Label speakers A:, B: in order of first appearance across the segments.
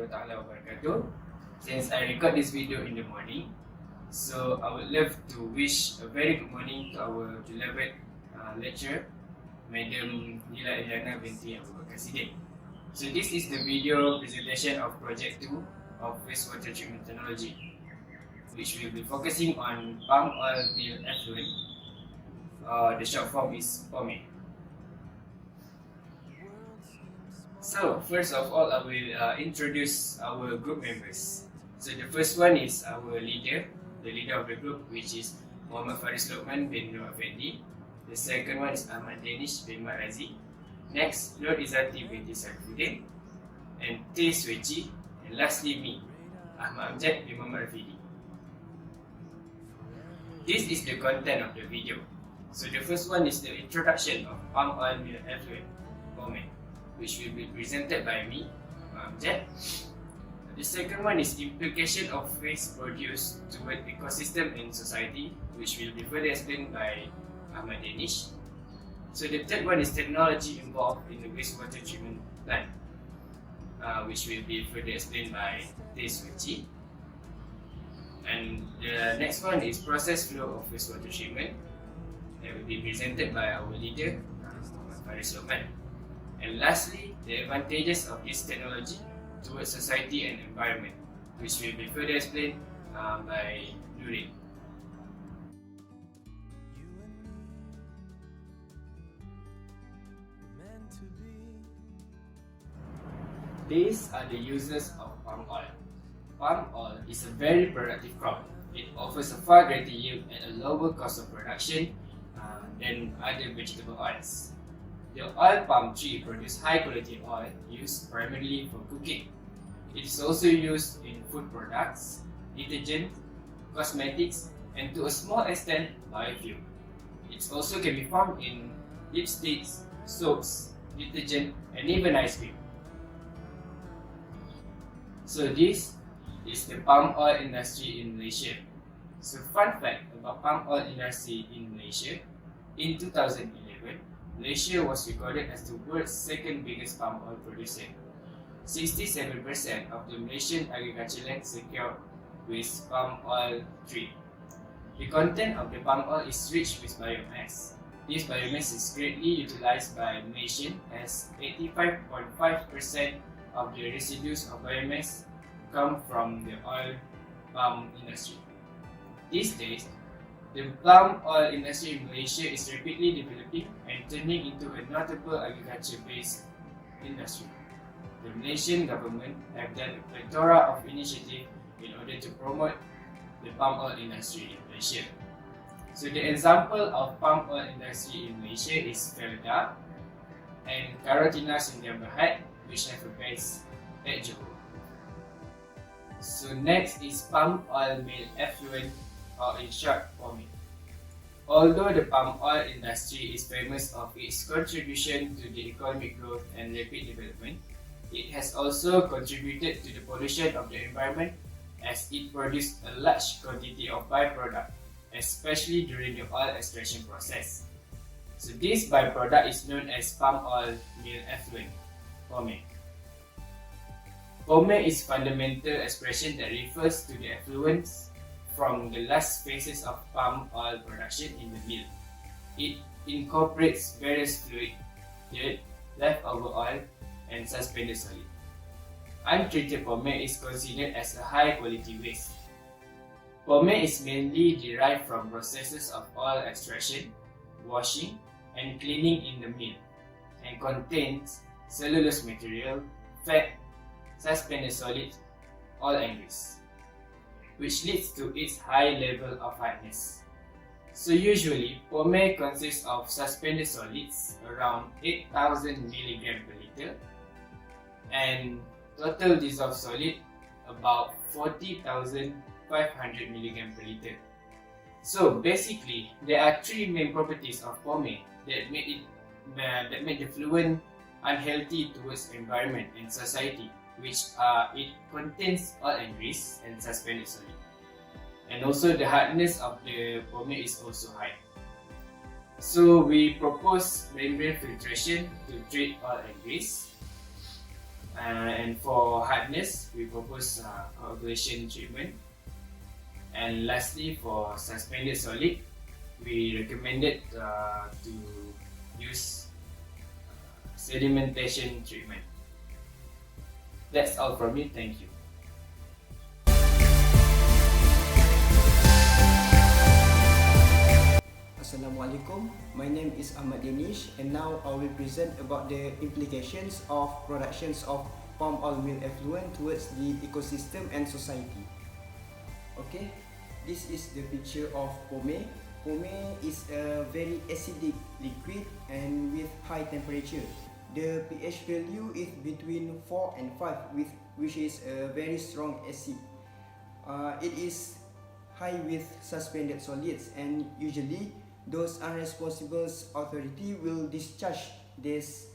A: wabarakatuh. Since I record this video in the morning, so I would love to wish a very good morning to our beloved lecturer, Madam Nila Eliana binti Abu Bakar Siddiq. So this is the video presentation of Project 2 of Wastewater Treatment Technology, which will be focusing on palm oil mill effluent. The short form is POME. So first of all, I will introduce our group members. So the first one is our leader, the leader of the group, which is Muhammad Faris Lokman bin Nur Effendi. The second one is Ahmad Danish bin Mat Razi. Next, Nur Izzati binti Saifuddin, and Tay Sweci, and lastly me, Ahmad Amjad bin Muhammad Rafidi. This is the content of the video. So the first one is the introduction of palm oil mill effluent, POME, which will be presented by me, Amjad. The second one is implication of waste produced toward ecosystem and society, which will be further explained by Ahmad Danish. So the third one is technology involved in the wastewater treatment plant, which will be further explained by Tay Sweci. And the next one is process flow of wastewater treatment, that will be presented by our leader, Muhammad Faris Lokman. And lastly, the advantages of this technology towards society and environment, which will be further explained by Nurin. These are the uses of palm oil. Palm oil is a very productive crop. It offers a far greater yield at a lower cost of production than other vegetable oils. The oil palm tree produces high quality oil used primarily for cooking. It is also used in food products, detergent, cosmetics, and to a small extent, biofuel. It also can be found in lipsticks, soaps, detergent, and even ice cream. So this is the palm oil industry in Malaysia. So fun fact about palm oil industry in Malaysia, in 2011, Malaysia was recorded as the world's second biggest palm oil producer. 67% of the Malaysian agricultural land secured with palm oil tree. The content of the palm oil is rich with biomass. This biomass is greatly utilized by Malaysians, as 85.5% of the residues of biomass come from the oil palm industry. These days, the palm oil industry in Malaysia is rapidly developing and turning into a notable agriculture-based industry. The Malaysian government have done a plethora of initiatives in order to promote the palm oil industry in Malaysia. So the example of palm oil industry in Malaysia is Felda and Karotina Sdn Bhd, which have a base at Johor. So next is palm oil mill effluent, or in short, POME. Although the palm oil industry is famous of its contribution to the economic growth and rapid development, it has also contributed to the pollution of the environment, as it produces a large quantity of byproduct, especially during the oil extraction process. So this byproduct is known as palm oil mill effluent, POME. POME is fundamental expression that refers to the effluents from the last phases of palm oil production in the mill. It incorporates various fluid, dirt, leftover oil, and suspended solid. Untreated POME is considered as a high quality waste. POME is mainly derived from processes of oil extraction, washing, and cleaning in the mill, and contains cellulose material, fat, suspended solid, oil and grease, which leads to its high level of hardness. So usually, POME consists of suspended solids around 8,000 mg per liter and total dissolved solid about 40,500 mg per liter. So basically, there are three main properties of POME that make the fluent unhealthy towards environment and society, which it contains oil and grease and suspended solid. And also the hardness of the POME is also high. So we propose membrane filtration to treat oil and grease. And for hardness, we propose coagulation treatment. And lastly, for suspended solid, we recommended to use sedimentation treatment. That's all from me. Thank you.
B: Assalamualaikum, my name is Ahmad Danish and now I will present about the implications of productions of palm oil mill effluent towards the ecosystem and society. Okay, this is the picture of pome. Pome is a very acidic liquid and with high temperature. The pH value is between 4 and 5 which is a very strong acid. It is high with suspended solids and usually those unresponsible authority will discharge this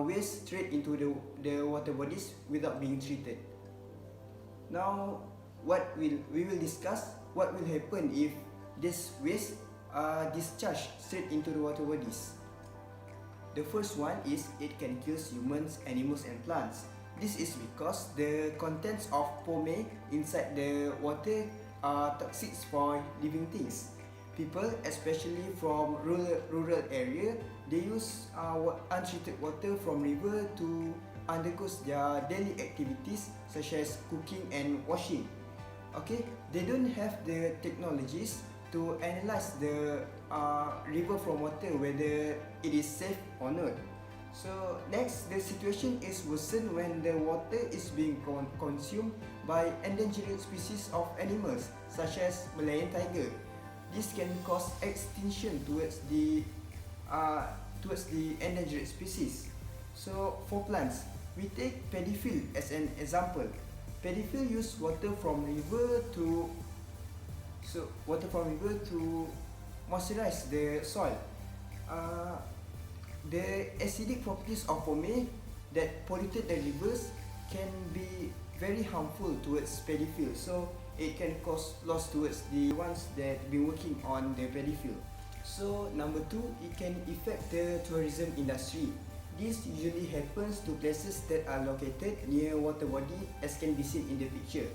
B: waste straight into the water bodies without being treated. Now we will discuss what will happen if this waste discharged straight into the water bodies. The first one is it can kill humans, animals and plants. This is because the contents of pome inside the water are toxic for living things. People, especially from rural area, they use untreated water from river to undergo their daily activities such as cooking and washing. Okay, they don't have the technologies to analyze the river from water whether it is safe or not. So next, the situation is worsened when the water is being consumed by endangered species of animals such as Malayan tiger. This can cause extinction towards the endangered species. So for plants, we take paddy field as an example. Paddy field use water from river to moisturize the soil. The acidic properties of pome that polluted the rivers can be very harmful towards paddy field. So it can cause loss towards the ones that been working on the paddy field. So number 2, it can affect the tourism industry. This usually happens to places that are located near water body as can be seen in the picture.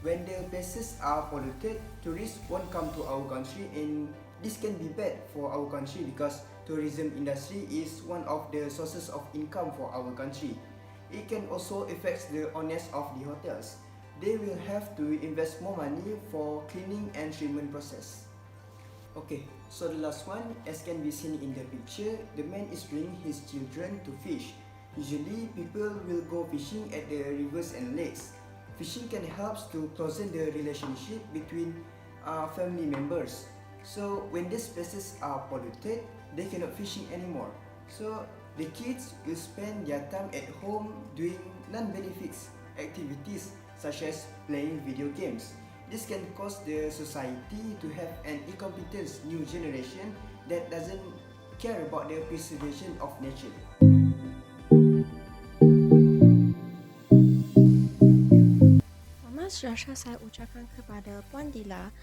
B: When the places are polluted, tourists won't come to our country and this can be bad for our country because tourism industry is one of the sources of income for our country. It can also affect the owners of the hotels. They will have to invest more money for cleaning and treatment process. Okay, so the last one, as can be seen in the picture, the man is bringing his children to fish. Usually, people will go fishing at the rivers and lakes. Fishing can help to closen the relationship between family members. So when these places are polluted, they cannot fishing anymore. So the kids will spend their time at home doing non-benefits activities such as playing video games. This can cause the society to have an incompetent new generation that doesn't care about the preservation of nature.
C: Selamat sejahtera saya ucapkan kepada Puan Dila,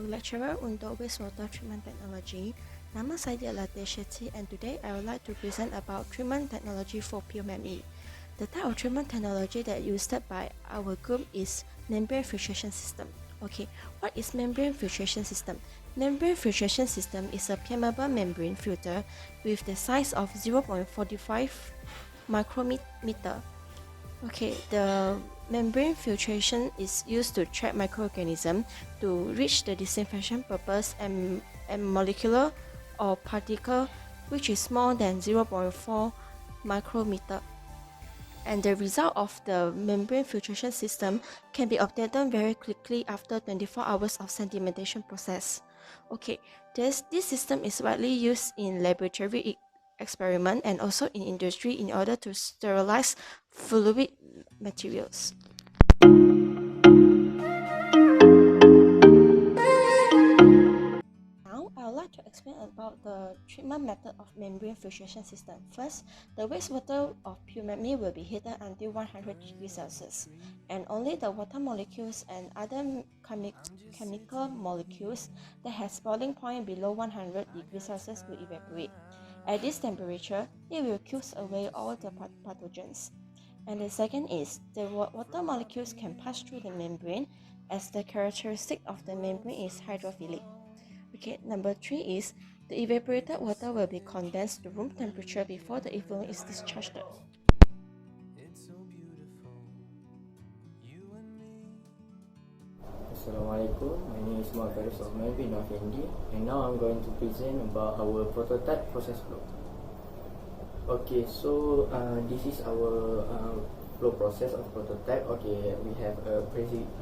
C: lecturer untuk Wastewater Treatment Technology. Nama saya adalah Deshetty and today I would like to present about treatment technology for PMME. The type of treatment technology that used by our group is membrane filtration system. Okay, what is membrane filtration system? Membrane filtration system is a permeable membrane filter with the size of 0.45 micrometer. Okay, the membrane filtration is used to trap microorganisms to reach the disinfection purpose and molecular or particle which is smaller than 0.4 micrometer. And the result of the membrane filtration system can be obtained very quickly after 24 hours of sedimentation process. Okay, this system is widely used in laboratory experiment and also in industry in order to sterilize fluid materials. To explain about the treatment method of membrane filtration system. First, the wastewater of PMME will be heated until 100 degrees Celsius, and only the water molecules and other chemical molecules that has boiling point below 100 degrees Celsius will evaporate. At this temperature, it will kill away all the pathogens. And the second is the water molecules can pass through the membrane as the characteristic of the membrane is hydrophilic. Okay, number 3 is the evaporated water will be condensed to room temperature before the effluent is discharged.
D: Assalamualaikum, my name is Muhammad Faris Osman bin Afendi, and now I'm going to present about our prototype process flow. Okay, so this is our flow process of prototype. Okay, we have a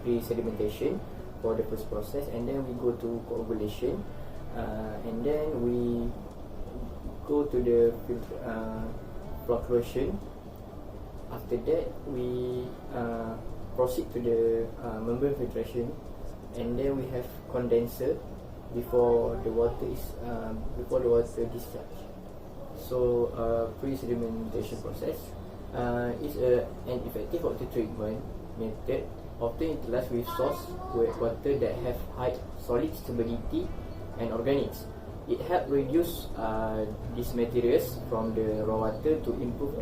D: pre-sedimentation for the first process, and then we go to coagulation, and then we go to the flocculation. After that, we proceed to the membrane filtration, and then we have condenser before the water discharge. So pre-sedimentation process is an effective water treatment method often utilized with source water that have high solid stability and organics. It helps reduce these materials from the raw water to improve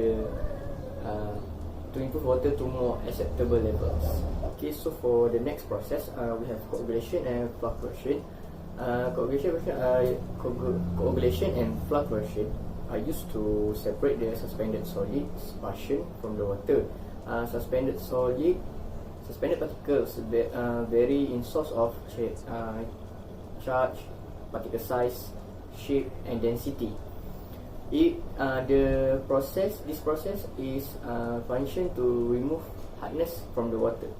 D: water to more acceptable levels. Okay, so for the next process, we have coagulation and flocculation. Coagulation and flocculation are used to separate the suspended solids portion from the water. Suspended particles vary in source of charge, particle size, shape, and density. This process is function to remove hardness from the water.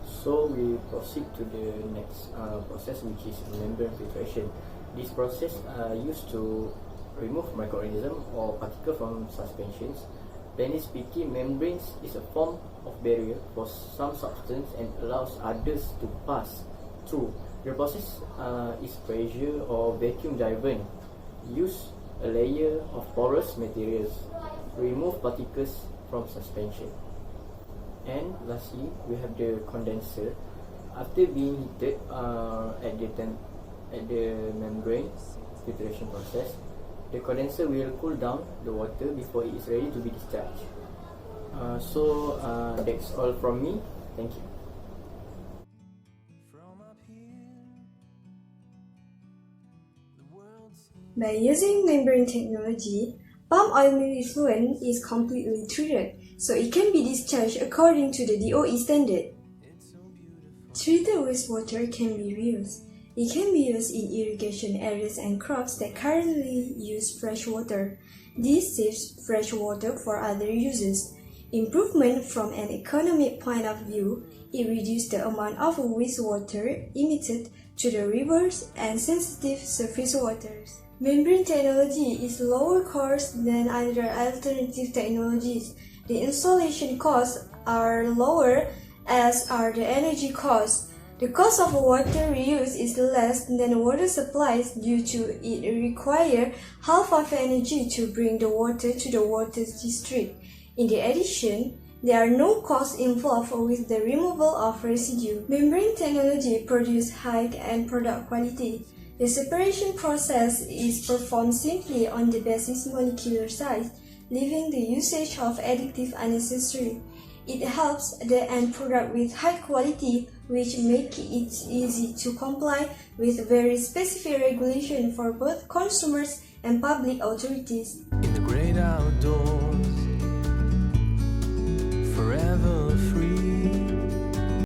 D: So we proceed to the next process, which is membrane filtration. This process used to remove microorganisms or particles from suspensions. Plainly speaking, membranes is a form of barrier for some substance and allows others to pass through. The process is pressure or vacuum driven. Use a layer of porous materials to remove particles from suspension. And lastly, we have the condenser. After being heated at the membrane filtration process, the condenser will cool down the water before it is ready to be discharged. So that's all from me. Thank you.
E: By using membrane technology, palm oil mill effluent is completely treated, so it can be discharged according to the DOE standard. Treated wastewater can be reused. It can be used in irrigation areas and crops that currently use fresh water. This saves fresh water for other uses. Improvement from an economic point of view, it reduces the amount of wastewater emitted to the rivers and sensitive surface waters. Membrane technology is lower cost than other alternative technologies. The installation costs are lower, as are the energy costs. The cost of water reuse is less than water supplies due to it require half of energy to bring the water to the water district. In addition, there are no costs involved with the removal of residue. Membrane technology produces high-end product quality. The separation process is performed simply on the basis molecular size, leaving the usage of additive unnecessary. It helps the end product with high quality, which makes it easy to comply with very specific regulation for both consumers and public authorities.
F: In the great outdoors.